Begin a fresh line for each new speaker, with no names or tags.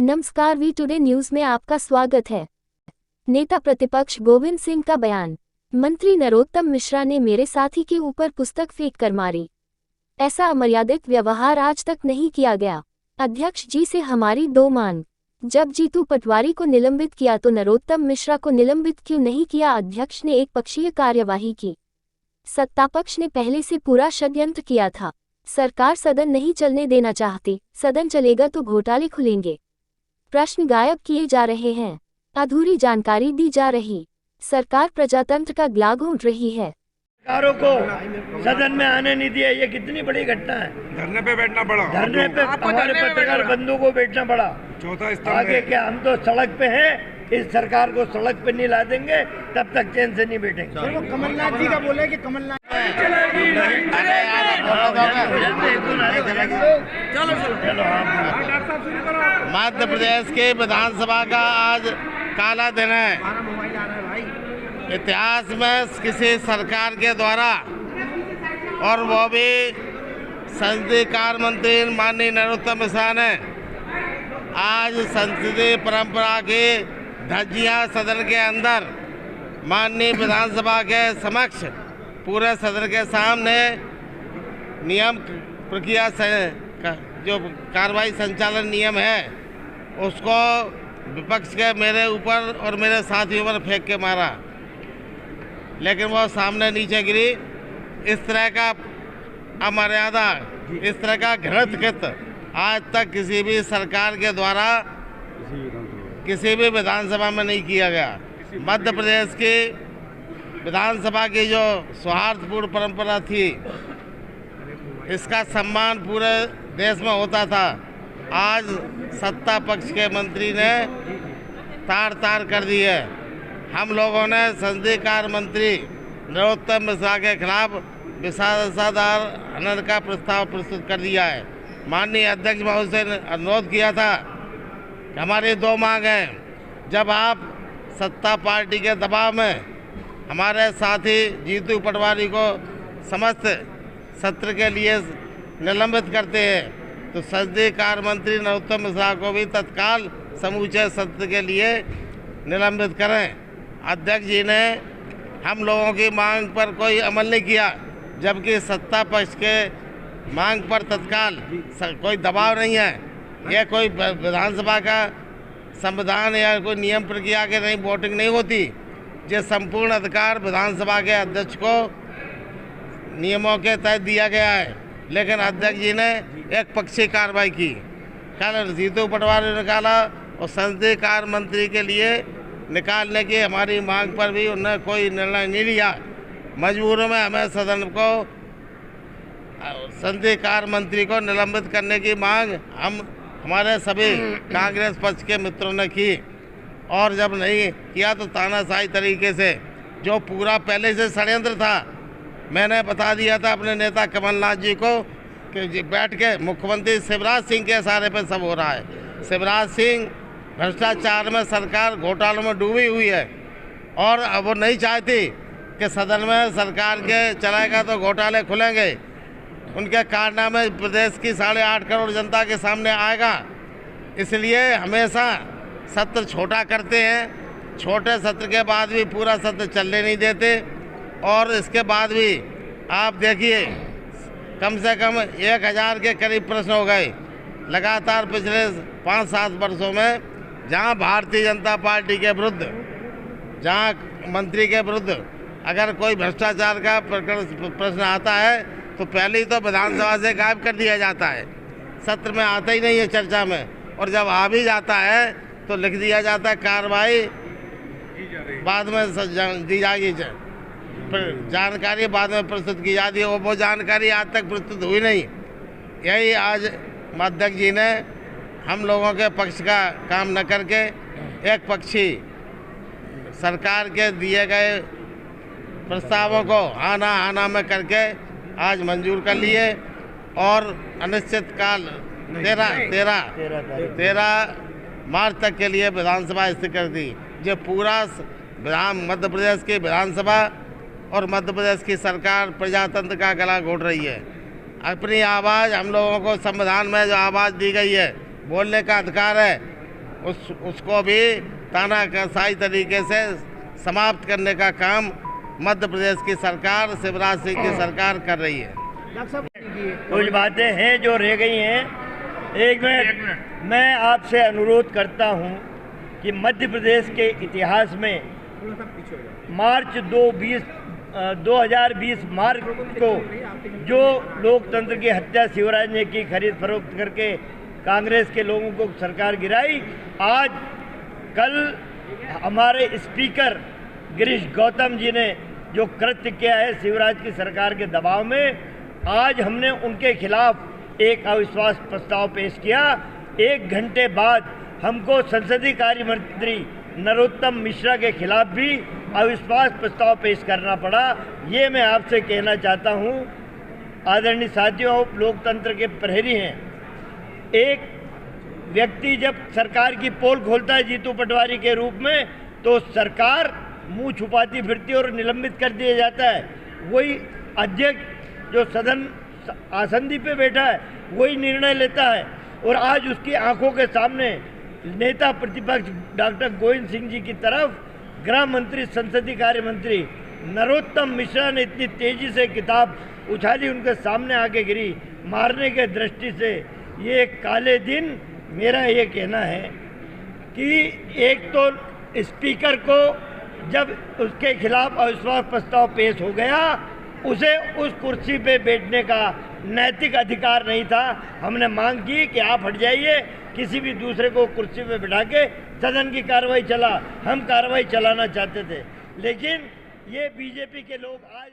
नमस्कार, we today news में आपका स्वागत है। नेता प्रतिपक्ष गोविंद सिंह का बयान। मंत्री नरोत्तम मिश्रा ने मेरे साथी के ऊपर पुस्तक फेंक कर मारी। ऐसा अमर्यादित व्यवहार आज तक नहीं किया गया। अध्यक्ष जी से हमारी दो मांग। जब जीतू पटवारी को निलंबित किया तो नरोत्तम मिश्रा को निलंबित क्यों नहीं किया? अध्यक्ष ने एक पक्षीय कार्यवाही की। सत्तापक्ष ने पहले से पूरा षड्यंत्र किया था। सरकार सदन नहीं चलने देना चाहती। सदन चलेगा तो घोटाले खुलेंगे। प्रश्न गायब किए जा रहे हैं। अधूरी जानकारी दी जा रही। सरकार प्रजातंत्र का ग्ला घोंट रही है।
सरकारों को सदन में आने नहीं दिया, ये कितनी बड़ी घटना है।
धरने पे बैठना पड़ा,
धरने पे हमारे पत्रकार बंधुओं को बैठना पड़ा।
चौथा स्तंभ
आगे क्या, हम तो सड़क पे हैं। इस सरकार को सड़क पे नहीं ला देंगे तब तक चैन से नहीं बैठेंगे।
वो कमलनाथ जी का बोले कि कमलनाथ
मध्य प्रदेश के विधानसभा का आज काला दिन है। इतिहास में किसी सरकार के द्वारा, और वो भी संसदीय कार्य मंत्री माननीय नरोत्तम मिश्रा ने आज संसदीय परंपरा की धज्जियां सदन के अंदर माननीय विधानसभा के समक्ष पूरे सदन के सामने नियम प्रक्रिया से जो कार्रवाई संचालन नियम है उसको विपक्ष के मेरे ऊपर और मेरे साथियों पर फेंक के मारा, लेकिन वो सामने नीचे गिरी। इस तरह का अमर्यादा, इस तरह का घृणित कृत्य आज तक किसी भी सरकार के द्वारा किसी भी विधानसभा में नहीं किया गया। मध्य प्रदेश की विधानसभा की जो सौहार्दपूर्ण परंपरा थी, इसका सम्मान पूरे देश में होता था। आज सत्ता पक्ष के मंत्री ने तार तार कर दी है। हम लोगों ने संसदीय कार्य मंत्री नरोत्तम मिश्रा के खिलाफ विशेषाधिकार हनन का प्रस्ताव प्रस्तुत कर दिया है। माननीय अध्यक्ष महोदय ने अनुरोध किया था कि हमारी दो मांग हैं। जब आप सत्ता पार्टी के दबाव में हमारे साथी जीतू पटवारी को समस्त सत्र के लिए निलंबित करते हैं तो संसदीय कार्य मंत्री नरोत्तम मिश्रा को भी तत्काल समूचे सत्र के लिए निलंबित करें। अध्यक्ष जी ने हम लोगों की मांग पर कोई अमल नहीं किया, जबकि सत्ता पक्ष के मांग पर तत्काल कोई दबाव नहीं है। यह कोई विधानसभा का संविधान या कोई नियम प्रक्रिया के नहीं वोटिंग नहीं होती। ये संपूर्ण अधिकार विधानसभा के अध्यक्ष को नियमों के तहत दिया गया है, लेकिन अध्यक्ष जी ने एक पक्षीय कार्रवाई की। कल जीतू पटवारी ने निकाला और संसदीय कार्य मंत्री के लिए निकालने की हमारी मांग पर भी उन्होंने कोई निर्णय नहीं लिया। मजबूरी में हमें सदन को संसदीय कार्य मंत्री को निलंबित करने की मांग हमारे सभी कांग्रेस पक्ष के मित्रों ने की, और जब नहीं किया तो तानाशाही तरीके से जो पूरा पहले से षड्यंत्र था, मैंने बता दिया था अपने नेता कमलनाथ जी को कि बैठ के मुख्यमंत्री शिवराज सिंह के इशारे पर सब हो रहा है। शिवराज सिंह भ्रष्टाचार में, सरकार घोटालों में डूबी हुई है, और अब वो नहीं चाहती कि सदन में सरकार के चलाएगा तो घोटाले खुलेंगे। उनके कारनामे प्रदेश की 8.5 करोड़ जनता के सामने आएगा। इसलिए हमेशा सत्र छोटा करते हैं। छोटे सत्र के बाद भी पूरा सत्र चलने नहीं देते, और इसके बाद भी आप देखिए कम से कम 1000 के करीब प्रश्न हो गए लगातार पिछले 5-7 वर्षों में। जहां भारतीय जनता पार्टी के विरुद्ध, जहां मंत्री के विरुद्ध अगर कोई भ्रष्टाचार का प्रश्न आता है तो पहले ही तो विधानसभा से गायब कर दिया जाता है, सत्र में आता ही नहीं है चर्चा में, और जब आ भी जाता है तो लिख दिया जाता है कार्रवाई बाद में दी जाएगी, जानकारी बाद में प्रस्तुत की जाती है। वो जानकारी आज तक प्रस्तुत हुई नहीं। यही आज अध्यक्ष जी ने हम लोगों के पक्ष का काम न करके एक पक्षी सरकार के दिए गए प्रस्तावों को आना में करके आज मंजूर कर लिए, और अनिश्चित काल 13 मार्च तक के लिए विधानसभा स्थिर कर दी। जो पूरा मध्य प्रदेश की विधानसभा और मध्य प्रदेश की सरकार प्रजातंत्र का गला घोट रही है। अपनी आवाज़, हम लोगों को संविधान में जो आवाज़ दी गई है, बोलने का अधिकार है, उसको भी तानाशाही तरीके से समाप्त करने का काम मध्य प्रदेश की सरकार, शिवराज सिंह की सरकार कर रही है।
डॉक्टर साहब
कुछ बातें हैं जो रह गई हैं। एक मिनट, मैं आपसे अनुरोध करता हूं कि मध्य प्रदेश के इतिहास में मार्च 2020 मार्च को जो लोकतंत्र की हत्या शिवराज ने की, खरीद फरोख्त करके कांग्रेस के लोगों को सरकार गिराई, आज कल हमारे स्पीकर गिरीश गौतम जी ने जो कृत्य किया है शिवराज की सरकार के दबाव में, आज हमने उनके खिलाफ एक अविश्वास प्रस्ताव पेश किया। 1 घंटे बाद हमको संसदीय कार्य मंत्री नरोत्तम मिश्रा के खिलाफ भी अविश्वास प्रस्ताव पेश करना पड़ा। ये मैं आपसे कहना चाहता हूँ, आदरणीय साथियों, लोकतंत्र के प्रहरी हैं। एक व्यक्ति जब सरकार की पोल खोलता है जीतू पटवारी के रूप में, तो सरकार मुंह छुपाती फिरती और निलंबित कर दिया जाता है। वही अध्यक्ष जो सदन आसंदी पे बैठा है वही निर्णय लेता है। और आज उसकी आंखों के सामने नेता प्रतिपक्ष डॉक्टर गोविंद सिंह जी की तरफ गृह मंत्री, संसदीय कार्य मंत्री नरोत्तम मिश्रा ने इतनी तेजी से किताब उछाली, उनके सामने आके गिरी, मारने के दृष्टि से ये काले दिन। मेरा ये कहना है कि एक तो स्पीकर को जब उसके खिलाफ अविश्वास प्रस्ताव पेश हो गया, उसे उस कुर्सी पे बैठने का नैतिक अधिकार नहीं था। हमने मांग की कि आप हट जाइए, किसी भी दूसरे को कुर्सी पे बिठा के सदन की कार्रवाई चला। हम कार्रवाई चलाना चाहते थे, लेकिन ये बीजेपी के लोग आज